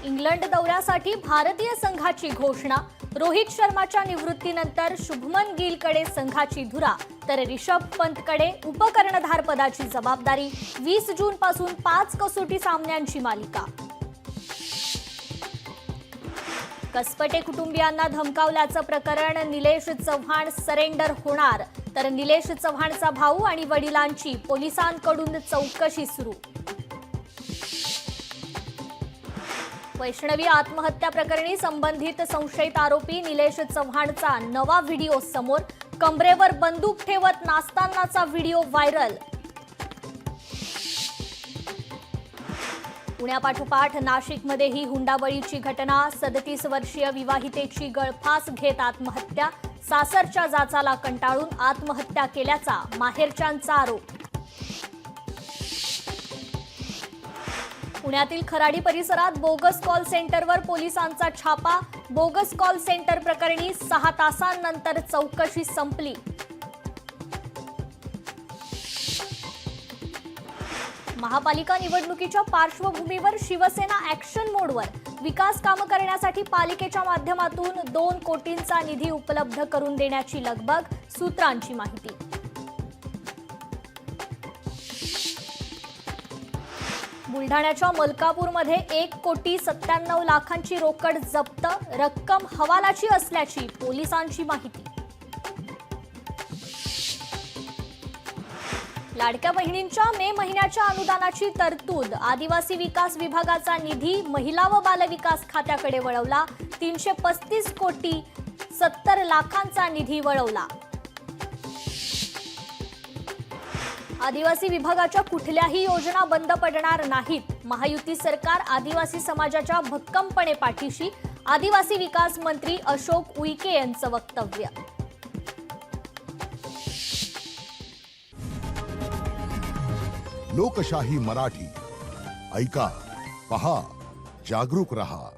England दौऱ्यासाठी भारतीय संघाची घोषणा। रोहित शर्माच्या निवृत्तीनंतर शुभमन गिलकडे संघाची धुरा, तर रिषभ पंतकडे उपकर्णधार पदाची जबाबदारी। 20 जून पासून 5 कसोटी सामन्यांची मालिका। कसपटे कुटुंबियांना धमकावल्याचं प्रकरण, निलेश चव्हाण सरेंडर होणार, तर निलेश चव्हाणचा भाऊ आणि वडिलांची पोलिसांकडून चौकशी सुरू। वैष्णवी आत्महत्या प्रकरणी संबंधित संशयित आरोपी निलेश चव्हाणचा नवा व्हिडिओ समोर। कंबरेवर बंदूक ठेवत नाचतानाचा व्हिडिओ व्हायरल। पुण्यापाठोपाठ नाशिकमध्येही हुंडाबळीची घटना। 37 वर्षीय विवाहितेची गळफास घेत आत्महत्या। सासरच्या जाचाला कंटाळून आत्महत्या केल्याचा माहेरच्यांचा आरोप। पुण्यातील खराडी परिसरात बोगस कॉल सेंटरवर पोलिसांचा छापा। बोगस कॉल सेंटर प्रकरणी 6 तासांनंतर चौकशी संपली। महापालिका निवडणुकीच्या पार्श्वभूमीवर शिवसेना ॲक्शन मोडवर। विकास कामं करण्यासाठी पालिकेच्या माध्यमातून 2 कोटींचा निधी उपलब्ध करून देण्याची लगबग, सूत्रांची माहिती। बुलढाण्याच्या मलकापूरमध्ये 1,97,00,000ची रोकड जप्त। रक्कम हवालाची असल्याची पोलिसांची माहिती। लाडक्या बहिणींच्या मे महिन्याच्या अनुदानाची तरतूद। आदिवासी विकास विभागाचा निधी महिला व बालविकास खात्याकडे वळवला। 335 कोटी 70 लाखांचा निधी वळवला। आदिवासी विभागाच्या कुठल्याही योजना बंद पडणार नाहीत। महायुती सरकार आदिवासी समाजाच्या भक्कमपणे पाठीशी। आदिवासी विकास मंत्री अशोक उईके यांचं वक्तव्य। लोकशाही मराठी ऐका, पहा, जागरूक रहा।